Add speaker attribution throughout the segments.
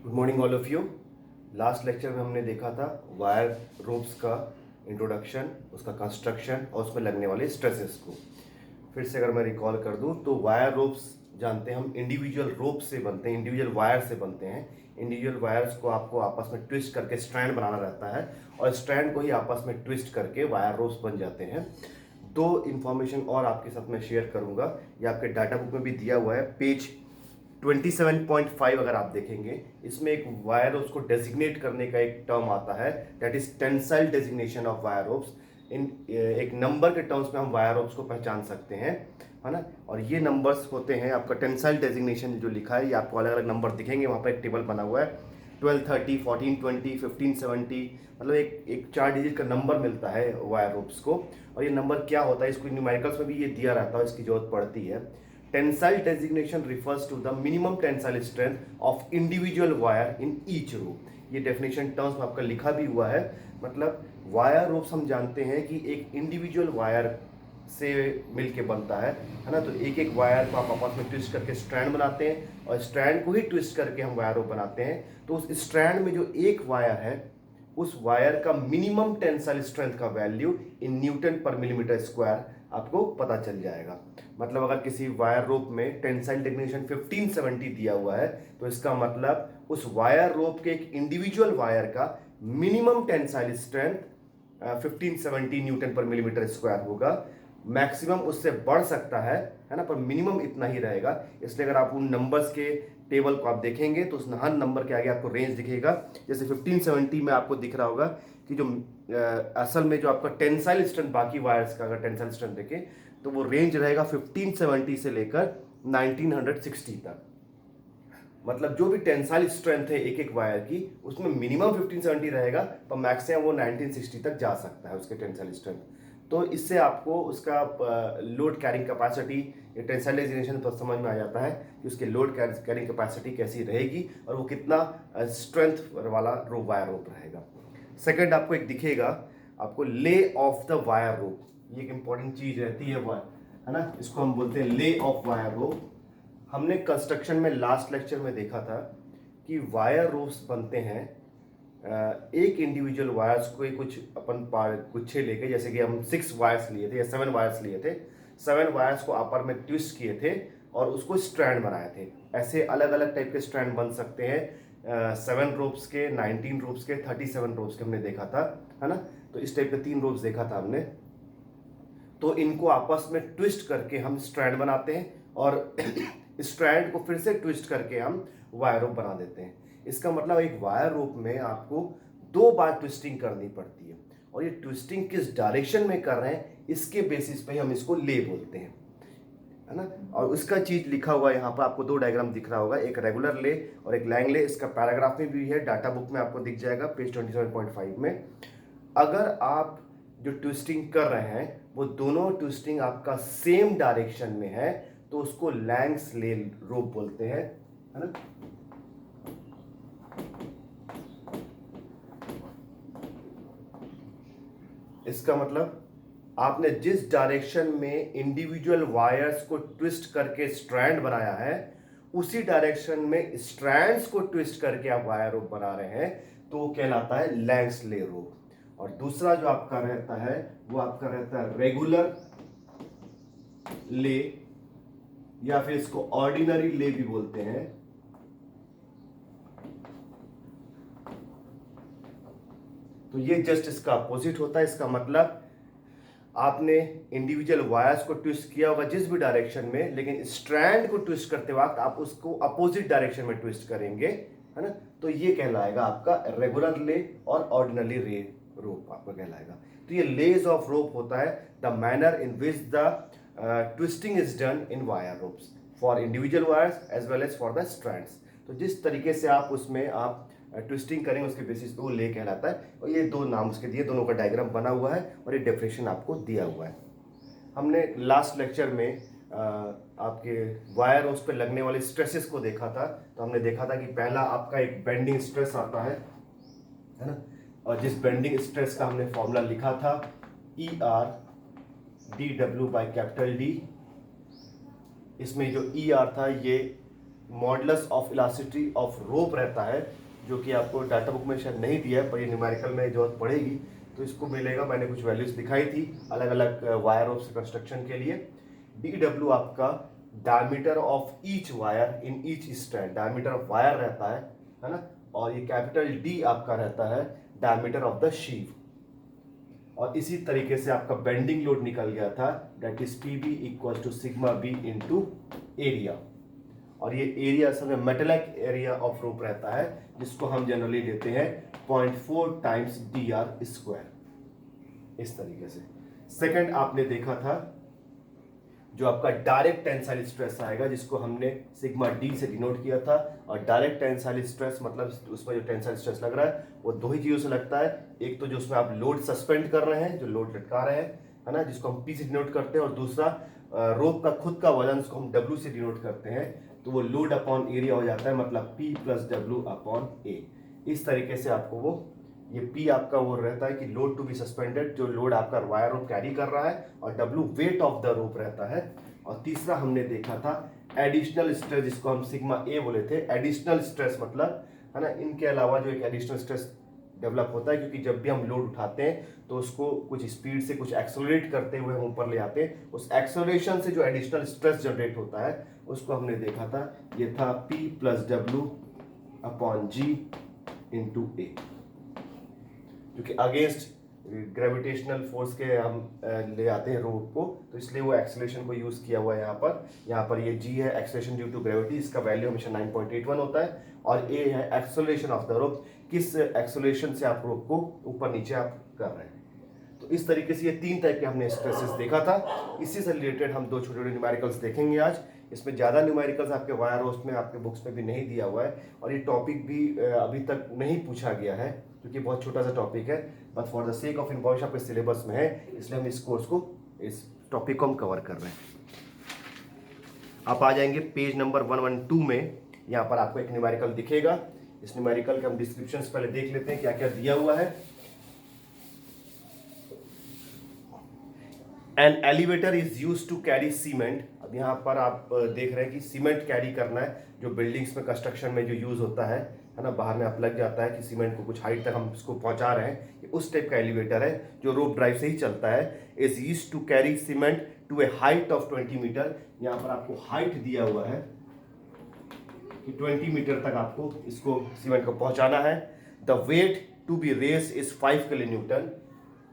Speaker 1: Good morning all of you. Last lecture में हमने देखा था वायर रोप्स का इंट्रोडक्शन, उसका कंस्ट्रक्शन और उसमें लगने वाले स्ट्रेसेस को। फिर से अगर मैं रिकॉल कर दूं तो वायर रोप्स जानते हैं हम इंडिविजुअल रोप से बनते हैं, इंडिविजुअल वायर से बनते हैं। इंडिविजुअल वायर्स को आपको आपस में ट्विस्ट करके स्ट्रैंड बनाना रहता है और स्ट्रैंड को ही आपस में ट्विस्ट करके वायर रोप्स बन जाते हैं। दो इन्फॉर्मेशन और आपके साथ मैं शेयर करूंगा, ये आपके डाटा बुक में भी दिया हुआ है। पेज 27.5 अगर आप देखेंगे, इसमें एक वायर रोप्स को डेजिग्नेट करने का एक टर्म आता है, that is tensile designation of wire ropes. इन एक नंबर के टर्म्स में हम वायर रोप्स को पहचान सकते हैं, है ना। और ये नंबर्स होते हैं आपका टेंसाइल डेजिग्नेशन जो लिखा है, ये आपको अलग अलग नंबर दिखेंगे, वहाँ पर एक टेबल बना हुआ है 1230, 1420, 1570, मतलब एक 4 डिजिट का नंबर मिलता है वायर रोप्स को। और ये नंबर क्या होता है, इसको न्यूमेरिकल्स में भी ये दिया रहता है, इसकी जरूरत पड़ती है। Tensile designation refers to the minimum tensile strength of individual wire in each rope। ये डेफिनेशन टर्म्स में आपका लिखा भी हुआ है। मतलब वायर रोप्स हम जानते हैं कि एक इंडिविजुअल वायर से मिलके बनता है ना। तो एक एक वायर को आप आपस में ट्विस्ट करके स्ट्रैंड बनाते हैं और स्ट्रैंड को ही ट्विस्ट करके हम वायर रोप बनाते हैं। तो उस स्ट्रैंड में जो एक वायर है, उस वायर का मिनिमम टेंसाइल स्ट्रेंथ का वैल्यू इन न्यूटन पर मिलीमीटर स्क्वायर आपको पता चल जाएगा। मतलब अगर किसी वायर रोप में टेंसाइल डेफिनेशन 1570 दिया हुआ है, तो इसका मतलब उस वायर रोप के एक इंडिविजुअल वायर का मिनिमम टेंसाइल स्ट्रेंथ 1570 न्यूटन पर मिलीमीटर स्क्वायर होगा। मैक्सिमम उससे बढ़ सकता है ना, पर मिनिमम इतना ही रहेगा। इसलिए अगर आप उन नंबर्स के टेबल को आप देखेंगे तो उस हर नंबर के आगे आपको रेंज दिखेगा। जैसे 1570 में आपको दिख रहा होगा कि जो असल में जो आपका टेंसाइल स्ट्रेंथ बाकी वायर्स का अगर टेंसाइल स्ट्रेंथ देखें तो वो रेंज रहेगा 1570 से लेकर 1960 तक। मतलब जो भी टेंसाइल स्ट्रेंथ है एक एक वायर की, उसमें मिनिमम 1570 रहेगा, पर मैक्सिमम वो 1960 तक जा सकता है उसके टेंसाइल स्ट्रेंथ। तो इससे आपको उसका load carrying capacity, tensile designation पर समझ में आ जाता है कि उसके लोड कैरिंग कैपेसिटी कैसी रहेगी और वो कितना स्ट्रेंथ वाला वायर रोप रहेगा। सेकंड आपको एक दिखेगा, आपको lay off the wire rope. ये एक इंपॉर्टेंट चीज रहती है ना, इसको हम बोलते हैं ले ऑफ वायर रोप। हमने कंस्ट्रक्शन में लास्ट लेक्चर में देखा था कि वायर रोप्स बनते हैं एक इंडिविजुअल वायर्स को कुछ अपन गुच्छे लेके, जैसे कि हम 6 वायर्स लिए थे या 7 वायर्स लिए थे, 7 वायर्स को आपस में ट्विस्ट किए थे और उसको स्ट्रैंड बनाए थे। ऐसे अलग अलग टाइप के स्ट्रैंड बन सकते हैं, 7 रोप्स के, 19 रोप्स के, 37 रोप्स के हमने देखा था, है ना। तो इस टाइप के 3 रोप्स देखा था हमने। तो इनको आपस में ट्विस्ट करके हम स्ट्रैंड बनाते हैं और स्ट्रैंड को फिर से ट्विस्ट करके हम वायर रोप बना देते हैं। इसका मतलब एक वायर रोप में आपको 2 बार ट्विस्टिंग करनी पड़ती है और ये ट्विस्टिंग किस डायरेक्शन में कर रहे हैं इसके बेसिस पे हम इसको ले बोलते हैं, है ना। और उसका चीज लिखा हुआ यहाँ पर आपको 2 डायग्राम दिख रहा होगा, एक रेगुलर ले और एक लैंग ले। इसका पैराग्राफ में भी है, डाटा बुक में आपको दिख जाएगा पेज 27.5 में। अगर आप जो ट्विस्टिंग कर रहे हैं वो दोनों ट्विस्टिंग आपका सेम डायरेक्शन में है तो उसको लैंग्स ले रोप बोलते हैं, है ना। इसका मतलब आपने जिस डायरेक्शन में इंडिविजुअल वायर्स को ट्विस्ट करके स्ट्रैंड बनाया है, उसी डायरेक्शन में स्ट्रैंड्स को ट्विस्ट करके आप वायर रोप बना रहे हैं, तो वो कहलाता है लैंग्स ले रोप। और दूसरा जो आपका रहता है वो आपका रहता है रेगुलर ले, या फिर इसको ऑर्डिनरी ले भी बोलते हैं। तो ये जस्ट इसका अपोजिट होता है। इसका मतलब आपने इंडिविजुअल वायर्स को ट्विस्ट किया होगा जिस भी डायरेक्शन में, लेकिन स्ट्रैंड को ट्विस्ट करते वक्त आप उसको अपोजिट डायरेक्शन में ट्विस्ट करेंगे, है ना। तो ये कहलाएगा आपका रेगुलर ले और ऑर्डिनरी रे रोप आपका कहलाएगा। तो ये लेज ऑफ रोप होता है the manner in which the twisting is done in wire ropes for individual wires as well as for the strands. तो जिस तरीके से आप उसमें आप ट्विस्टिंग करेंगे उसके बेसिस पे वो ले कहलाता है। और ये 2 नाम उसके दिए, दोनों का डायग्राम बना हुआ है और ये डेफिनेशन आपको दिया हुआ है। हमने लास्ट लेक्चर में आपके वायर उस पर लगने वाले स्ट्रेसेस को देखा था। तो हमने देखा था कि पहला आपका एक बेंडिंग स्ट्रेस आता है ना। और जिस बेंडिंग स्ट्रेस का हमने फॉर्मूला लिखा था ER dW by capital D। इसमें जो ER था ये modulus of elasticity of rope रहता है, जो कि आपको डाटा बुक में शायद नहीं दिया है, पर ये न्यूमेरिकल में जरूरत पड़ेगी तो इसको मिलेगा। मैंने कुछ वैल्यूज दिखाई थी अलग अलग वायर रोप्स कंस्ट्रक्शन के लिए। DW आपका diameter of each wire in each strand, diameter of wire रहता है ना। और ये कैपिटल D आपका रहता है डायमीटर ऑफ द शीव। और इसी तरीके से आपका बेंडिंग लोड निकल गया था, that is PB equal to sigma B into area. और ये एरिया असल में मेटलिक एरिया ऑफ रोप रहता है, जिसको हम जनरली लेते हैं 0.4 टाइम्स dr स्क्वायर, इस तरीके से। सेकंड आपने देखा था जो आपका डायरेक्ट टेंसाइल स्ट्रेस आएगा, जिसको हमने सिग्मा D से डिनोट किया था। और डायरेक्ट टेंसाइल स्ट्रेस मतलब उसमें जो टेंसाइल स्ट्रेस लग रहा है वो दो ही चीजों से लगता है। एक तो जो उसमें आप लोड सस्पेंड कर रहे हैं, जो लोड लटका रहे हैं, है ना, जिसको हम P से डिनोट करते हैं। और दूसरा रोप का खुद का वजन, जिसको हम W से डिनोट करते हैं। तो वो लोड अपॉन एरिया हो जाता है, मतलब P plus W upon A। इस तरीके से आपको वो ये P आपका वो रहता है कि लोड टू बी सस्पेंडेड, जो लोड आपका वायर रोप कैरी कर रहा है, और W वेट ऑफ द रोप रहता है। और तीसरा हमने देखा था एडिशनल स्ट्रेस, जिसको हम सिग्मा A बोले थे। एडिशनल स्ट्रेस मतलब, है ना, इनके अलावा जो एक एडिशनल स्ट्रेस डेवलप होता है, क्योंकि जब भी हम लोड उठाते हैं तो उसको कुछ स्पीड से कुछ एक्सेलरेट करते हुए हम ऊपर ले आते हैं। उस एक्सेलरेशन से जो एडिशनल स्ट्रेस जनरेट होता है उसको हमने देखा था, ये था P plus W upon G into A, क्योंकि अगेंस्ट ग्रेविटेशनल फोर्स के हम ले आते हैं रोप को, तो इसलिए वो एक्सेलरेशन को यूज किया हुआ है यहाँ पर ये G है एक्सेलरेशन ड्यू टू ग्रेविटी, इसका वैल्यू हमेशा 9.81 होता है। और A है एक्सेलरेशन ऑफ द रोप, किस एक्सेलरेशन से आप रोप को ऊपर नीचे आप कर रहे हैं। तो इस तरीके से ये तीन टाइप के हमने स्ट्रेसेस देखा था। इसी से रिलेटेड हम दो छोटे छोटे न्यूमेरिकल्स देखेंगे आज। इसमें ज़्यादा न्यूमेरिकल्स आपके वायर रोस्ट में, आपके बुक्स में भी नहीं दिया हुआ है, और ये टॉपिक भी अभी तक नहीं पूछा गया है, क्योंकि बहुत छोटा सा टॉपिक है। But for the sake of information आपके सिलेबस में है, इसलिए हम इस कोर्स को, इस टॉपिक को हम कवर कर रहे हैं। आप आ जाएंगे पेज नंबर 112 में, यहाँ पर आपको एक न्यूमेरिकल दिखेगा। इस न्यूमेरिकल के हम डिस्क्रिप्शन पहले देख लेते हैं क्या क्या दिया हुआ है। An elevator is use to carry cement. अब यहाँ पर आप देख रहे हैं कि सीमेंट कैरी करना है, जो बिल्डिंग्स में कंस्ट्रक्शन में जो यूज होता है ना, बाहर में आप लग जाता है कि सीमेंट को कुछ हाइट तक हम इसको पहुंचा रहे हैं, ये उस टाइप का एलिवेटर है जो रोप ड्राइव से ही चलता है। Is use to carry cement to a height of 20 metre. यहाँ पर आपको हाइट दिया हुआ है कि 20 मीटर तक आपको इसको सीमेंट को पहुंचाना है। The weight to be raised is 5 kilo newton.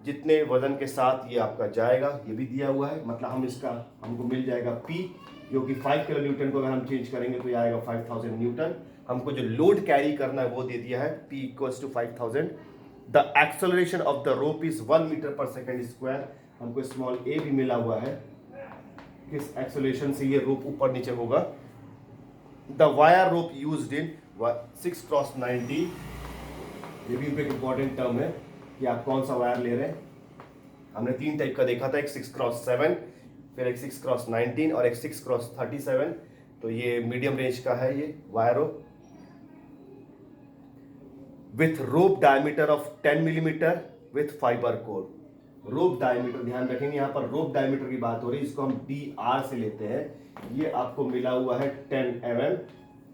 Speaker 1: जितने वजन के साथ ये आपका जाएगा ये भी दिया हुआ है, मतलब हम इसका हमको मिल जाएगा P, जो कि 5 किलो न्यूटन को अगर हम चेंज करेंगे तो ये आएगा 5000 न्यूटन। हमको जो लोड कैरी करना है वो दे दिया है P equals to 5000। The acceleration of the rope is 1 metre per second square. हमको स्मॉल a भी मिला हुआ है, किस एक्सेलरेशन से ये रोप ऊपर नीचे होगा। The wire rope used in 6x90, ये भी एक इंपॉर्टेंट टर्म है कि आप कौन सा वायर ले रहे हैं। हमने तीन टाइप का देखा था, एक 6x7, फिर एक 6x19 और एक 6x37। तो ये मीडियम रेंज का है ये wire rope with rope diameter of 10 millimetre with fibre core. Rope diameter ध्यान रखेंगे, यहाँ पर रोप डायमीटर की बात हो रही है, इसको हम DR से लेते हैं। ये आपको मिला हुआ है 10 mm,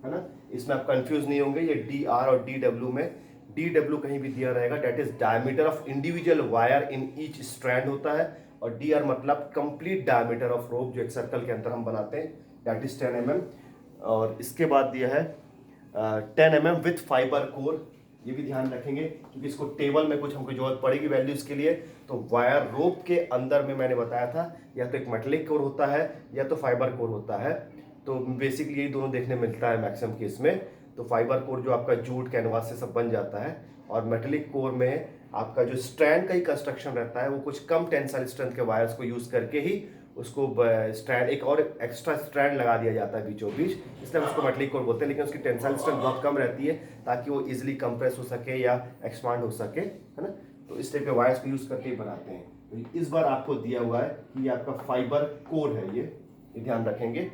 Speaker 1: है ना। इसमें आप कंफ्यूज नहीं होंगे, ये DR और DW में DW कहीं भी दिया रहेगा, that is diameter of individual wire in each strand होता है। और DR मतलब कंप्लीट डायमीटर ऑफ रोप, जो एक सर्कल के अंदर हम बनाते हैं, डेट इज 10 mm। और इसके बाद दिया है 10 mm विथ फाइबर कोर। ये भी ध्यान रखेंगे क्योंकि इसको टेबल में कुछ हमको जरूरत पड़ेगी वैल्यूज के लिए। तो वायर रोप के अंदर में मैंने बताया था या तो एक मेटलिक कोर होता है या तो फाइबर कोर होता है। तो बेसिकली यही दोनों देखने मिलता है मैक्सिमम केस में। तो फाइबर कोर जो आपका जूट कैनवास से सब बन जाता है, और मेटलिक कोर में आपका जो स्ट्रैंड का ही कंस्ट्रक्शन रहता है, वो कुछ कम टेंसाइल स्ट्रेंथ के वायर्स को यूज करके ही उसको स्ट्रैंड, एक और एक्स्ट्रा स्ट्रैंड लगा दिया जाता है बीचों बीच, इसलिए हम उसको मेटलिक कोर बोलते हैं। लेकिन उसकी टेंसाइल स्ट्रेंथ बहुत कम रहती है ताकि वो इजिली कंप्रेस हो सके या एक्सपांड हो सके, है ना। तो इस टाइप के वायर्स को यूज करके ही बनाते हैं। तो इस बार आपको दिया हुआ है कि ये आपका फाइबर कोर है, ये ध्यान रखेंगे।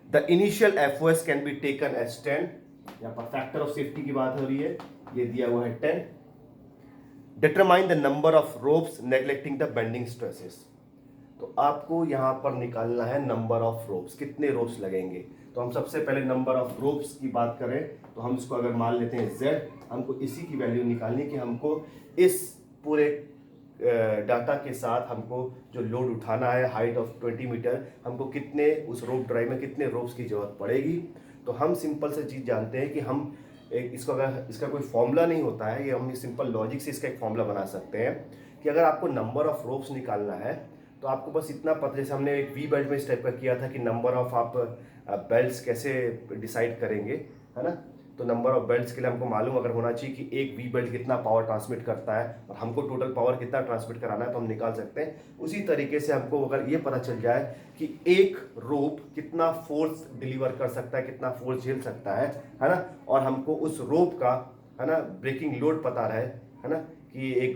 Speaker 1: The initial FOS can be taken as 10। यहाँ पर फैक्टर ऑफ सेफ्टी की बात हो रही है, ये दिया हुआ है 10। Determine the number of ropes neglecting the bending stresses. तो आपको यहाँ पर निकालना है नंबर ऑफ रोप्स, कितने रोप्स लगेंगे। तो हम सबसे पहले नंबर ऑफ रोप्स की बात करें तो हम इसको अगर मान लेते हैं z, हमको इसी की वैल्यू निकालनी है कि हमको इस पूरे डाटा के साथ हमको जो लोड उठाना है हाइट ऑफ 20 मीटर, हमको कितने उस रोप ड्राइव में कितने रोप्स की जरूरत पड़ेगी। तो हम सिंपल से चीज़ जानते हैं कि हम इसको अगर इसका कोई फॉर्मूला नहीं होता है, ये हम सिंपल लॉजिक से इसका एक फॉर्मूला बना सकते हैं कि अगर आपको नंबर ऑफ रोप्स निकालना है तो आपको बस इतना पता, जैसे हमने एक वी बेल्ट में इस टाइप का किया था कि नंबर ऑफ आप बेल्ट्स कैसे डिसाइड करेंगे, है ना। तो नंबर ऑफ बेल्ट्स के लिए हमको मालूम अगर होना चाहिए कि एक वी बेल्ट कितना पावर ट्रांसमिट करता है और हमको टोटल पावर कितना ट्रांसमिट कराना है, तो हम निकाल सकते हैं। उसी तरीके से हमको अगर ये पता चल जाए कि एक रोप कितना फोर्स डिलीवर कर सकता है, कितना फोर्स झेल सकता है ना, और हमको उस रोप का, है ना, ब्रेकिंग लोड पता रहे, है ना, कि एक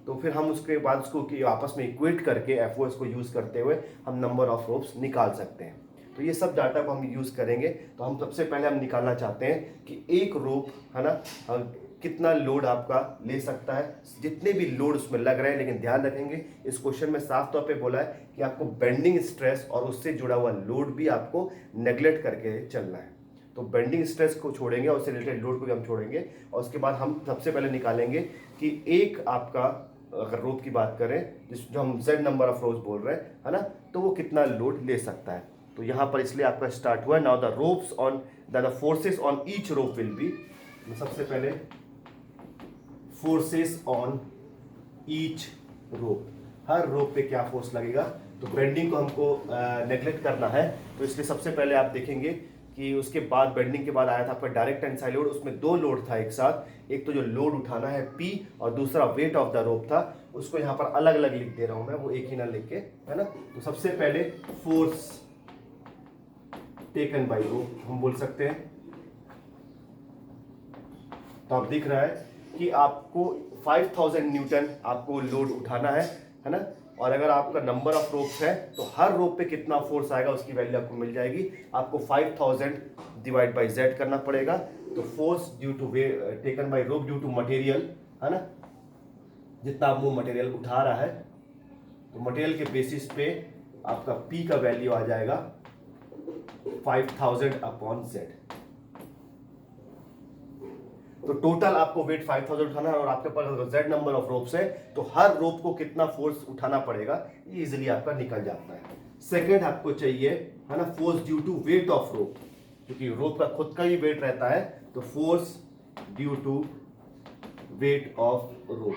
Speaker 1: तो फिर हम उसके बाद उसको कि आपस में इक्वेट करके एफओएस को यूज़ करते हुए हम नंबर ऑफ रोप्स निकाल सकते हैं। तो ये सब डाटा को हम यूज़ करेंगे। तो हम सबसे पहले हम निकालना चाहते हैं कि एक रोप, है ना, कितना लोड आपका ले सकता है, जितने भी लोड उसमें लग रहे हैं। लेकिन ध्यान रखेंगे इस क्वेश्चन में साफ तौर पे बोला है कि आपको बेंडिंग स्ट्रेस और उससे जुड़ा हुआ लोड भी आपको नेग्लेक्ट करके चलना है। तो बेंडिंग स्ट्रेस को छोड़ेंगे और उससे रिलेटेड लोड को भी हम छोड़ेंगे, और उसके बाद हम सबसे पहले निकालेंगे कि एक आपका अगर रोप की बात करें जो हम z नंबर ऑफ रोप्स बोल रहे हैं, है ना, तो वो कितना लोड ले सकता है। तो यहाँ पर इसलिए आपका स्टार्ट हुआ है now the ropes on the forces on each rope will be. सबसे पहले फोर्सेस ऑन ईच रोप, हर रोप पे क्या फोर्स लगेगा। तो बेंडिंग को हमको नेग्लेक्ट करना है, तो इसलिए सबसे पहले आप देखेंगे कि उसके बाद बेंडिंग के बाद आया था आपका डायरेक्ट टेंसाइल लोड। उसमें दो लोड था एक साथ, एक तो जो लोड उठाना है P और दूसरा वेट ऑफ द रोप था। उसको यहाँ पर अलग अलग लिख दे रहा हूं मैं, वो एक ही ना लिख के, है ना। तो सबसे पहले फोर्स टेकन बाई रोप हम बोल सकते हैं। तो आप दिख रहा है कि आपको 5000 न्यूटन आपको लोड उठाना है ना। और अगर आपका नंबर ऑफ रोप्स है तो हर रोप पे कितना फोर्स आएगा उसकी वैल्यू आपको मिल जाएगी। आपको 5000 डिवाइड बाई z करना पड़ेगा। तो force due to taken by rope due to material, है ना, जितना वो मटेरियल उठा रहा है, तो मटेरियल के बेसिस पे आपका P का वैल्यू आ जाएगा 5000 अपॉन z। तो टोटल आपको वेट 5000 उठाना है और आपके पास अगर z नंबर ऑफ रोप्स है तो हर रोप को कितना फोर्स उठाना पड़ेगा ये इजीली आपका निकल जाता है। सेकंड आपको चाहिए, है ना, force due to weight of rope, क्योंकि रोप का खुद का ही वेट रहता है। तो force due to weight of rope,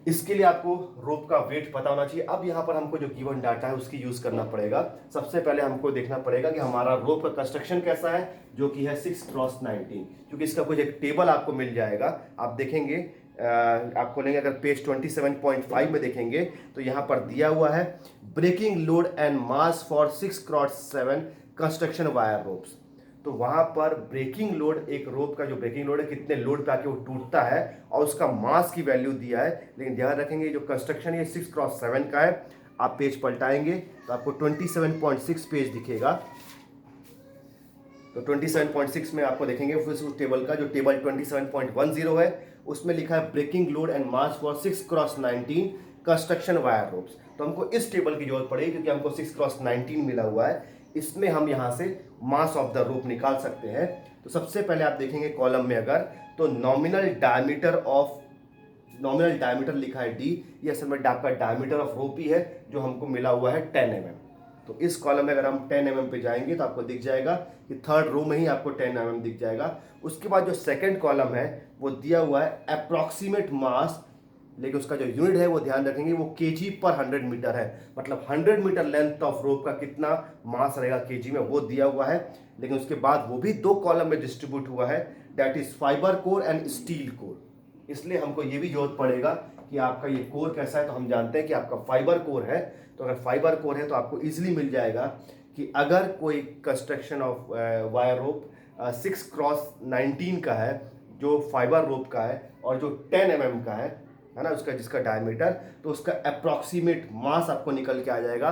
Speaker 1: इसके लिए आपको रोप का वेट पता होना चाहिए। अब यहाँ पर हमको जो गिवन डाटा है उसकी यूज करना पड़ेगा। सबसे पहले हमको देखना पड़ेगा कि हमारा रोप का कंस्ट्रक्शन कैसा है, जो कि है 6x19, क्योंकि इसका कुछ एक टेबल आपको मिल जाएगा। आप देखेंगे, आप खोलेंगे अगर पेज 27.5 में देखेंगे तो यहाँ पर दिया हुआ है breaking load and mass for 6x7 construction wire ropes. तो वहां पर ब्रेकिंग लोड, एक रोप का जो ब्रेकिंग लोड है कितने लोड पे आके वो टूटता है और उसका मास की वैल्यू दिया है। लेकिन ध्यान रखेंगे जो कंस्ट्रक्शन ये 6x7 का है। आप पेज पलटाएंगे तो आपको 27.6 पेज दिखेगा। तो 27.6 में आपको देखेंगे फिर उस टेबल का, जो टेबल 27.10 है उसमें लिखा है breaking load and mass for 6x19 construction wire ropes. तो हमको इस टेबल की जरूरत पड़ेगी क्योंकि हमको 6x19 मिला हुआ है। इसमें हम यहाँ से मास ऑफ द रोप निकाल सकते हैं। तो सबसे पहले आप देखेंगे कॉलम में अगर, तो नॉमिनल डायमीटर लिखा है D, ये असल में आपका डायमीटर ऑफ रोप ही है जो हमको मिला हुआ है 10 mm। तो इस कॉलम में अगर हम 10 mm पे जाएंगे तो आपको दिख जाएगा कि थर्ड रो में ही आपको 10 mm दिख जाएगा। उसके बाद जो सेकंड कॉलम है वो दिया हुआ है अप्रॉक्सीमेट मास, लेकिन उसका जो यूनिट है वो ध्यान रखेंगे वो kg पर 100 मीटर है। मतलब 100 मीटर लेंथ ऑफ रोप का कितना मास रहेगा kg में वो दिया हुआ है। लेकिन उसके बाद वो भी दो कॉलम में डिस्ट्रीब्यूट हुआ है, that is fibre core and steel core. इसलिए हमको ये भी जरूरत पड़ेगा कि आपका ये कोर कैसा है। तो हम जानते हैं कि आपका फाइबर कोर है। तो अगर फाइबर कोर है तो आपको इजिली मिल जाएगा कि अगर कोई construction of wire rope 6x19 का है जो फाइबर रोप का है और जो 10 mm का है ना, उसका जिसका डायमीटर, तो उसका अप्रॉक्सीमेट मास आपको निकल के आ जाएगा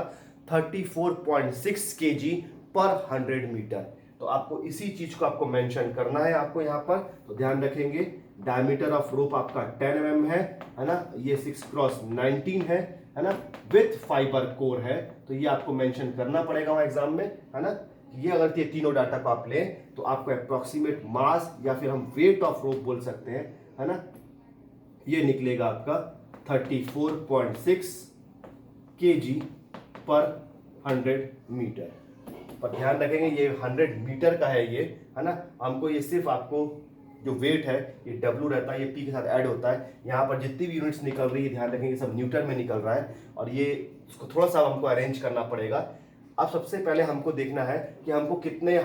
Speaker 1: 34.6 kg पर 100 मीटर। तो आपको इसी चीज को आपको मेंशन करना है आपको यहाँ पर। तो ध्यान रखेंगे डायमीटर ऑफ रोप आपका 10 mm है ना, ये 6x19 है ना, विथ फाइबर कोर है, तो ये आपको मेंशन करना पड़ेगा वहां एग्जाम में, है ना। ये अगर ये तीनों डाटा को आप लें तो आपको अप्रोक्सीमेट मास या फिर हम वेट ऑफ रोप बोल सकते हैं, है ना, ये निकलेगा आपका 34.6 kg पर 100 मीटर। पर ध्यान रखेंगे ये 100 मीटर का है ये, है ना, हमको ये सिर्फ आपको जो वेट है ये W रहता है, ये P के साथ ऐड होता है। यहाँ पर जितनी भी यूनिट्स निकल रही है ध्यान रखेंगे सब न्यूटन में निकल रहा है, और ये उसको थोड़ा सा हमको अरेंज करना पड़ेगा। अब सबसे पहले हमको देखना है कि हमको कितने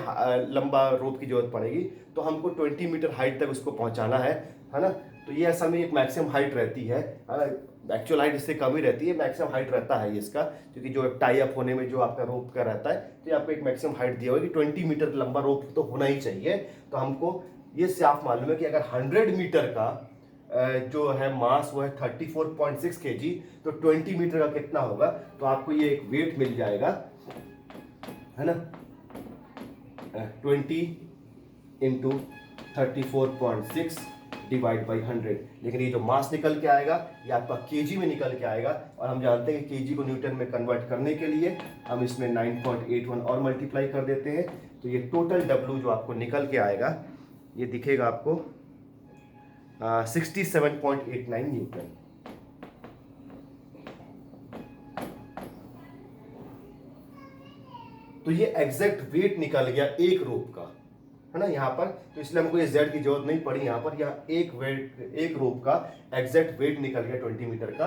Speaker 1: लंबा रोप की जरूरत पड़ेगी, तो हमको 20 मीटर हाइट तक उसको पहुंचाना है ना। तो ये असल में एक मैक्सिमम हाइट रहती है, एक्चुअल हाइट इससे कम ही रहती है, मैक्सिमम हाइट रहता है ये इसका, क्योंकि जो टाई अप होने में जो आपका रोप का रहता है, तो ये आपको एक मैक्सिमम हाइट दिया हुआ है कि 20 मीटर लंबा रोप तो होना ही चाहिए। तो हमको ये साफ मालूम है कि अगर 100 मीटर का जो है मास वो है 34.6 kg, तो 20 मीटर का कितना होगा, तो आपको ये एक वेट मिल जाएगा, है ना, 20 इंटू 34.6 डिवाइड बाई 100। लेकिन ये जो मास निकल के आएगा ये आपका केजी में निकल के आएगा, और हम जानते हैं कि केजी को न्यूटन में कन्वर्ट करने के लिए हम इसमें 9.81 और मल्टीप्लाई कर देते हैं, तो ये टोटल डब्ल्यू जो आपको निकल के आएगा ये दिखेगा आपको 67.89 न्यूटन। तो ये एग्जैक्ट वेट निकल गया एक रोप का, है ना यहाँ पर, तो इसलिए हमको ये जेड की जरूरत नहीं पड़ी यहाँ पर, यहाँ एक रोप का एग्जैक्ट वेट निकल गया 20 मीटर का।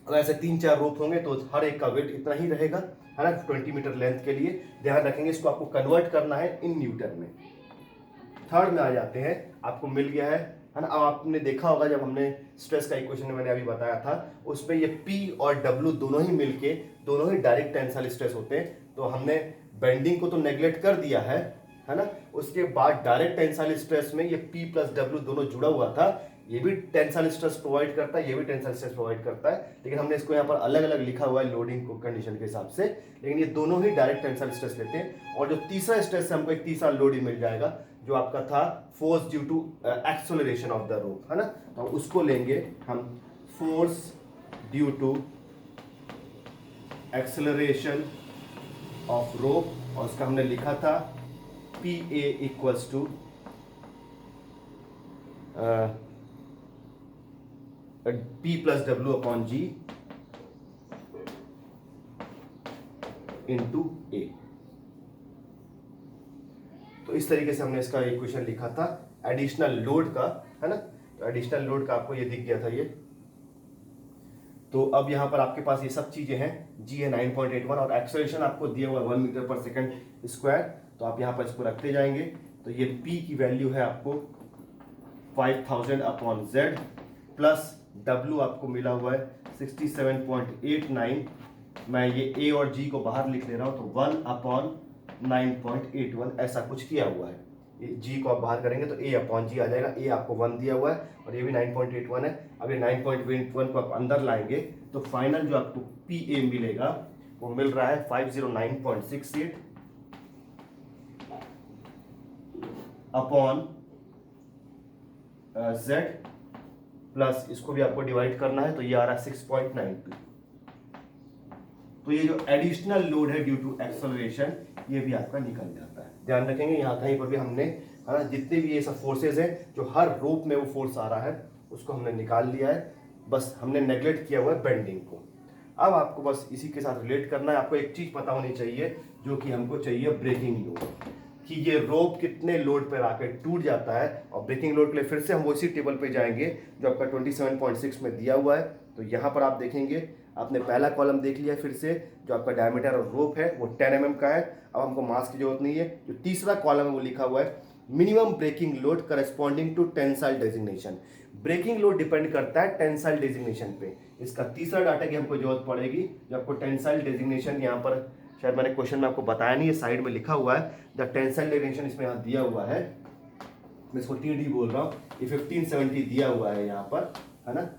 Speaker 1: अगर ऐसे 3-4 रोप होंगे तो हर एक का वेट इतना ही रहेगा, है ना, 20 मीटर लेंथ के लिए। ध्यान रखेंगे इसको आपको कन्वर्ट करना है इन न्यूटन में। थर्ड में आ जाते हैं, आपको मिल गया है ना। अब आपने देखा होगा जब हमने स्ट्रेस का इक्वेशन मैंने अभी बताया था, उसमें ये P और W दोनों ही मिलके दोनों ही डायरेक्ट टेंसाइल स्ट्रेस होते हैं, तो हमने बेंडिंग को तो नेग्लेक्ट कर दिया है ना। उसके बाद डायरेक्ट टेंसाइल स्ट्रेस में ये P प्लस W दोनों जुड़ा हुआ था, ये भी टेंसाइल स्ट्रेस प्रोवाइड करता है, ये भी टेंसाइल स्ट्रेस प्रोवाइड करता है, लेकिन हमने इसको यहाँ पर अलग अलग लिखा हुआ है लोडिंग को कंडीशन के हिसाब से, लेकिन ये दोनों ही डायरेक्ट टेंसाइल स्ट्रेस लेते हैं। और जो तीसरा स्ट्रेस है हमको एक तीसरा लोड मिल जाएगा जो आपका था force due to acceleration of the rope, है ना, तो उसको लेंगे हम force due to acceleration of rope, और उसका हमने लिखा था PA equals to P plus W upon G into A। तो इस तरीके से हमने इसका इक्वेशन लिखा था एडिशनल लोड का, है ना। तो एडिशनल लोड का आपको ये दिख गया था ये। तो अब यहाँ पर आपके पास ये सब चीजें हैं, G है 9.81 और एक्सेलरेशन आपको दिया हुआ है 1 मीटर पर सेकंड स्क्वायर, तो आप यहाँ पर इसको रखते जाएंगे। तो ये P की वैल्यू है आपको 5000 अपॉन Z प्लस W आपको मिला हुआ है 67.89। मैं ये A और G को बाहर लिख ले रहा हूँ, तो 1 अपॉन 9.81 ऐसा कुछ किया हुआ है। G को आप बाहर करेंगे तो A अपॉन G आ जाएगा, A आपको 1 दिया हुआ है और ये भी 9.81 है। अब ये 9.81 को आप अंदर लाएंगे तो फाइनल जो आपको PA मिलेगा वो मिल रहा है 509.68 अपॉन Z प्लस इसको भी आपको डिवाइड करना है, तो ये आ रहा है 6.92। तो ये जो एडिशनल लोड है ड्यू टू एक्सेलरेशन ये भी आपका निकल जाता है। ध्यान रखेंगे यहाँ कहीं पर भी हमने, है ना, जितने भी ये सब फोर्सेज हैं जो हर रोप में वो फोर्स आ रहा है उसको हमने निकाल लिया है, बस हमने नेग्लेक्ट किया हुआ है बेंडिंग को। अब आपको बस इसी के साथ रिलेट करना है। आपको एक चीज पता होनी चाहिए जो कि हमको चाहिए ब्रेकिंग लोड, कि ये रोप कितने लोड पर आकर टूट जाता है। और ब्रेकिंग लोड के लिए फिर से हम उसी टेबल पे जाएंगे जो आपका 27.6 में दिया हुआ है। तो यहाँ पर आप देखेंगे, आपने पहला कॉलम देख लिया फिर से, जो आपका डायमीटर और रोप है वो 10 mm का है। अब हमको मास की जरूरत नहीं है। जो तीसरा कॉलम है वो लिखा हुआ है minimum breaking load corresponding to tensile designation. Breaking load depend करता है टेंसाइल डेजिग्नेशन पे। इसका तीसरा डाटा की हमको जरूरत पड़ेगी, जो आपको टेंसाइल डेजिग्नेशन यहाँ पर शायद मैंने क्वेश्चन में आपको बताया नहीं है, साइड में लिखा हुआ है द टेंसाइल डेजिग्नेशन, इसमें यहाँ दिया हुआ है, मैं इसको TD बोल रहा हूँ, ये 1570 दिया हुआ है यहाँ पर, है ना।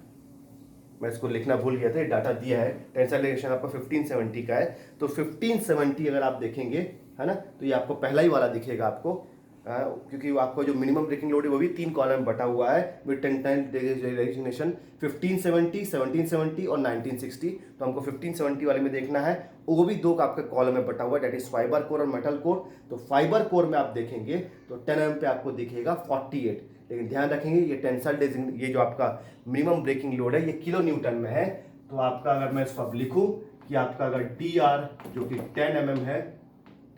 Speaker 1: मैं इसको लिखना भूल गया था, डाटा दिया है टेंसाइल डेजिग्नेशन आपका 1570 का है। तो 1570 अगर आप देखेंगे, है ना, तो ये आपको पहला ही वाला दिखेगा आपको, क्योंकि आपका जो मिनिमम ब्रेकिंग लोड है वो भी 3 कॉलम बटा हुआ है विद टेंसाइल डेजिग्नेशन 1570, 1770 और 1960। तो हमको 1570 वाले में देखना है, वो भी 2 का आपका कॉलम में बटा हुआ है, दैट इज फाइबर कोर और मेटल कोर। तो फाइबर कोर में आप देखेंगे तो 10 mm पे आपको दिखेगा 48, लेकिन ध्यान रखेंगे ये टेंसाइल ये जो आपका मिनिमम ब्रेकिंग लोड है ये किलो न्यूटन में है। तो आपका अगर मैं इसको अब लिखूं कि आपका अगर डी आर जो कि 10 mm है,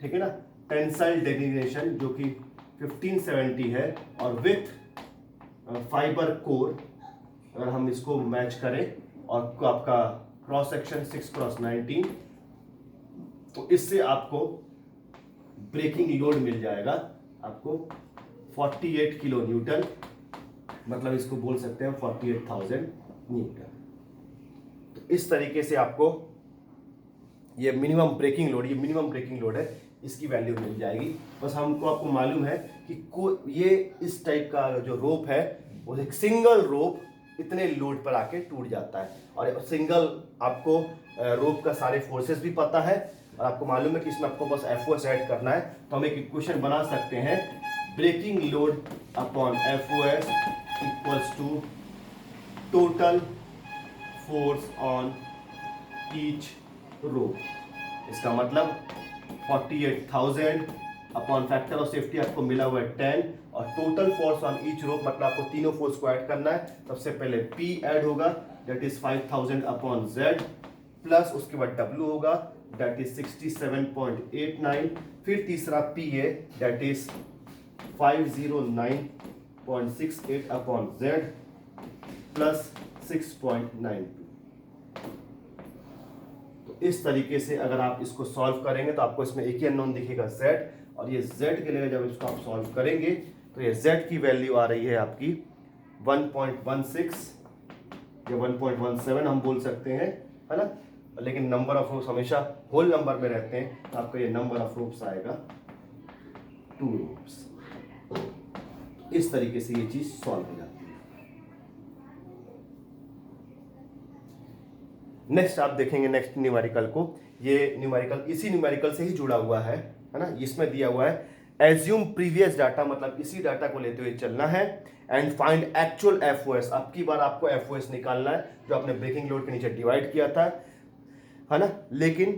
Speaker 1: ठीक है ना, टेंसाइल डेजिग्नेशन जो कि 1570 है, और विथ फाइबर कोर अगर हम इसको मैच करें और आपका क्रॉस सेक्शन 6x19, तो इससे आपको ब्रेकिंग लोड मिल जाएगा आपको 48 किलो न्यूटन, मतलब इसको बोल सकते हैं 48,000 न्यूटन। तो इस तरीके से आपको ये मिनिमम ब्रेकिंग लोड है, इसकी वैल्यू मिल जाएगी। बस हमको आपको मालूम है कि ये इस टाइप का जो रोप है वो एक सिंगल रोप इतने लोड पर आके टूट जाता है, और सिंगल आपको रोप का सारे फोर्सेस भी पता है, और आपको मालूम है कि इसमें आपको बस एफओएस ऐड करना है। तो हम एक इक्वेशन बना सकते हैं, breaking load upon FOS equals to total force on each rope. इसका मतलब 48,000 अपॉन फैक्टर ऑफ सेफ्टी आपको मिला हुआ है 10, और टोटल फोर्स ऑन ईच रोप मतलब आपको तीनों फोर्स को ऐड करना है। सबसे पहले P ऐड होगा, that is 5,000 upon Z, plus उसके बाद W होगा, दैट इज 67.89, फिर तीसरा P है, that is 509.68 upon Z plus 6.92। इस तरीके से अगर आप इसको सॉल्व करेंगे तो आपको इसमें एक ही अननोन दिखेगा Z, और ये Z के लिए जब इसको आप सॉल्व करेंगे तो ये Z की वैल्यू आ रही है आपकी 1.16 या 1.17 हम बोल सकते हैं, है ना, लेकिन नंबर ऑफ रोप्स हमेशा होल नंबर में रहते हैं, तो आपका ये नंबर ऑफ रोप्स आएगा 2 रोप्स। इस तरीके से ये चीज सॉल्व हो जाती है। नेक्स्ट आप देखेंगे नेक्स्ट न्यूमेरिकल को, ये न्यूमेरिकल इसी न्यूमेरिकल से ही जुड़ा हुआ है ना, इसमें दिया हुआ है एज्यूम प्रीवियस डाटा, मतलब इसी डाटा को लेते हुए चलना है, एंड फाइंड एक्चुअल एफओएस। अब की बार आपको एफओएस निकालना है जो आपने ब्रेकिंग लोड के नीचे डिवाइड किया था, है ना, लेकिन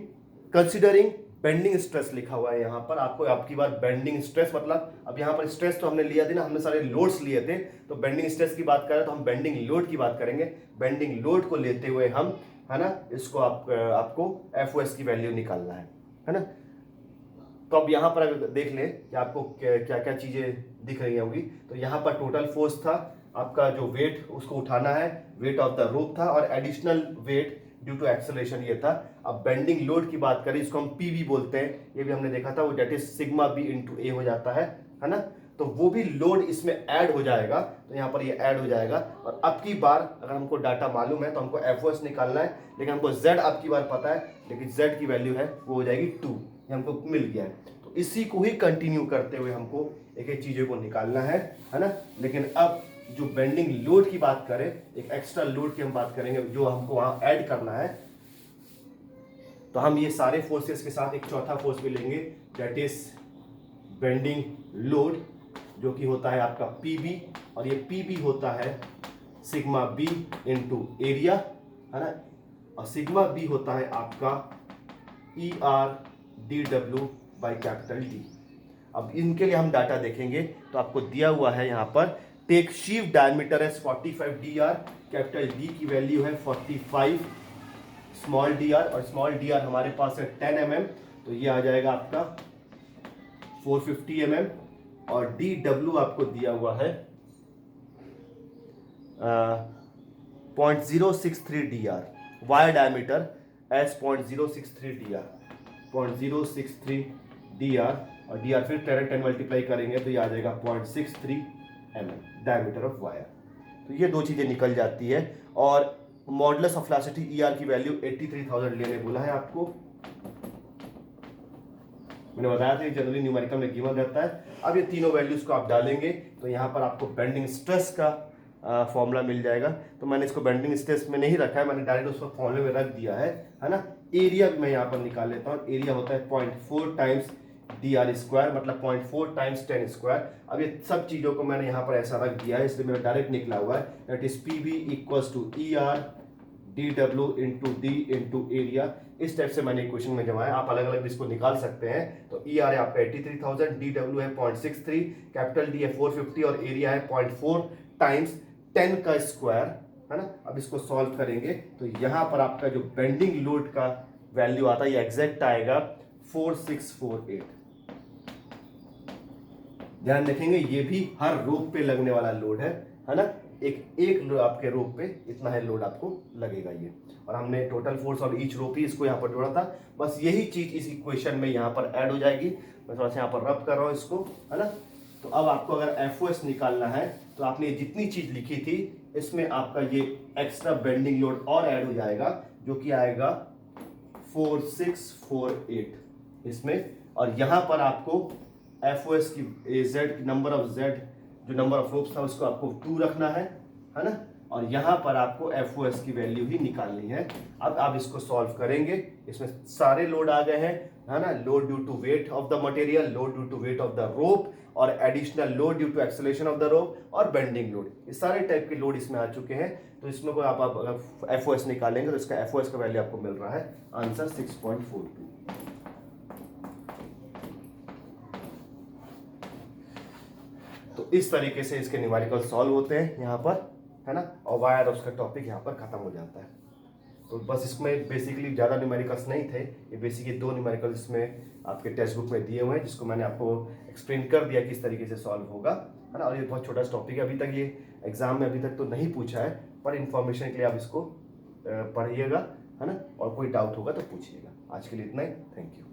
Speaker 1: कंसिडरिंग बेंडिंग स्ट्रेस लिखा हुआ है यहाँ पर, आपको आपकी बार बेंडिंग स्ट्रेस, मतलब अब यहाँ पर स्ट्रेस तो हमने लिया थी ना, हमने सारे लोड्स लिए थे, तो बेंडिंग स्ट्रेस की बात करें तो हम बेंडिंग लोड की बात करेंगे। बेंडिंग लोड को लेते हुए हम, है ना, इसको आपको एफओएस की वैल्यू निकालना है ना। तो अब यहाँ पर अगर देख लें कि आपको क्या क्या चीजें दिख रही होंगी, तो यहाँ पर टोटल फोर्स था आपका, जो वेट उसको उठाना है, वेट ऑफ द रोप था, और additional weight due to acceleration ये था। अब बेंडिंग लोड की बात करें, इसको हम पीवी बोलते हैं, ये भी हमने देखा था, वो that is sigma B into A हो जाता है ना, तो वो भी लोड इसमें ऐड हो जाएगा, तो यहाँ पर ये ऐड हो जाएगा। और अब की बार अगर हमको डाटा मालूम है तो हमको एफओएस निकालना है, लेकिन हमको जेड अब की बार पता है, लेकिन जेड की वैल्यू है वो हो जाएगी 2, ये हमको मिल गया है। तो इसी को ही कंटिन्यू करते हुए हमको एक एक चीजों को निकालना है ना। लेकिन अब जो बेंडिंग लोड की बात करें, एक एक्स्ट्रा लोड की हम बात करेंगे जो हमको वहां ऐड करना है, तो हम ये सारे फोर्सेस के साथ एक चौथा फोर्स भी लेंगे, दैट इज बेंडिंग लोड, जो कि होता है आपका पीबी, और ये पीबी होता है सिग्मा बी इंटू एरिया, है ना, और सिग्मा बी होता है आपका ई R D W by capital D. अब इनके लिए हम डाटा देखेंगे, तो आपको दिया हुआ है यहाँ पर, take sheave diameter as 45 D R, capital D की वैल्यू है 45, स्मॉल डी आर, और स्मॉल डी आर हमारे पास है 10 mm, तो ये आ जाएगा आपका 450 mm, और डी डब्ल्यू आपको दिया हुआ है 0.063 D R, wire diameter as 0.063 D R, 0.063 D R, और डी आर फिर 10 मल्टीप्लाई करेंगे तो ये आ जाएगा 0.63 mm डायमीटर ऑफ वायर। तो ये दो चीजें निकल जाती है, और मॉडुलस ऑफ इलास्टिसिटी ईआर की वैल्यू 83,000 लेने बोला है आपको, मैंने बताया था जनरली न्यूमेरिकल में गिवन रहता है। अब ये तीनों वैल्यूज को आप डालेंगे तो यहाँ पर आपको बेंडिंग स्ट्रेस का फॉर्मूला मिल जाएगा। तो मैंने इसको बेंडिंग स्ट्रेस में नहीं रखा है, मैंने डायरेक्ट उसको फॉर्मूले में रख दिया है ना। एरिया भी मैं यहाँ पर निकाल लेता हूँ, एरिया होता है 0.4 टाइम्स डी आर स्क्वायर मतलब 0.4 टाइम्स 10 स्क्वायर। अब ये सब चीज़ों को मैंने यहाँ पर ऐसा रख दिया है, इसलिए मेरा डायरेक्ट निकला हुआ है that is P B equals to E R D W into D into area. इस टाइप से मैंने इक्वेशन में जमाया, आप अलग अलग इसको निकाल सकते हैं। तो ई आर है आपका 83,000, डी डब्ल्यू है 0.63, कैपिटल डी है 450 और एरिया है 0.4 टाइम्स 10 का स्क्वायर, है ना। अब इसको सॉल्व करेंगे तो यहाँ पर आपका जो बेंडिंग लोड का वैल्यू आता है ये एग्जैक्ट आएगा 4648। ध्यान रखेंगे ये भी हर रोप पे लगने वाला लोड है ना। एक आपके रोप पे इतना है लोड आपको लगेगा ये, और हमने टोटल फोर्स ऑफ ईच रोप ही इसको यहाँ पर जोड़ा था। बस यही चीज इस इक्वेशन में यहाँ पर ऐड हो जाएगी। मैं थोड़ा सा यहाँ पर रब कर रहा हूँ इसको, है ना। तो अब आपको अगर एफओएस निकालना है तो आपने जितनी चीज लिखी थी इसमें आपका ये एक्स्ट्रा बेंडिंग लोड और ऐड हो जाएगा, जो कि आएगा 4648 इसमें। और यहाँ पर आपको एफओएस की जेड नंबर ऑफ जेड जो नंबर ऑफ रोप्स था उसको आपको 2 रखना है ना। और यहाँ पर आपको एफओएस की वैल्यू ही निकालनी है। अब आप इसको सॉल्व करेंगे, इसमें सारे लोड आ गए हैं, है ना। Load due to weight of the material, load due to weight of the rope, और additional load due to acceleration of the rope, और बेंडिंग लोड। ये सारे टाइप के लोड इसमें आ चुके हैं। तो इसमें कोई आप अगर एफओएस निकालेंगे तो इसका एफओएस का वैल्यू आपको मिल रहा है आंसर 6.42। तो इस तरीके से इसके न्यूमेरिकल सॉल्व होते हैं यहाँ पर, है ना। और वायर उसका टॉपिक यहाँ पर खत्म हो जाता है। तो बस इसमें बेसिकली ज़्यादा न्यूमेरिकल्स नहीं थे, ये बेसिकली 2 न्यूमेरिकल्स इसमें आपके टेक्स्ट बुक में दिए हुए हैं, जिसको मैंने आपको एक्सप्लेन कर दिया किस तरीके से सॉल्व होगा, है ना। और ये बहुत छोटा टॉपिक है, अभी तक ये एग्जाम में अभी तक तो नहीं पूछा है, पर इन्फॉर्मेशन के लिए आप इसको पढ़िएगा, है ना। और कोई डाउट होगा तो पूछिएगा। आज के लिए इतना ही, थैंक यू।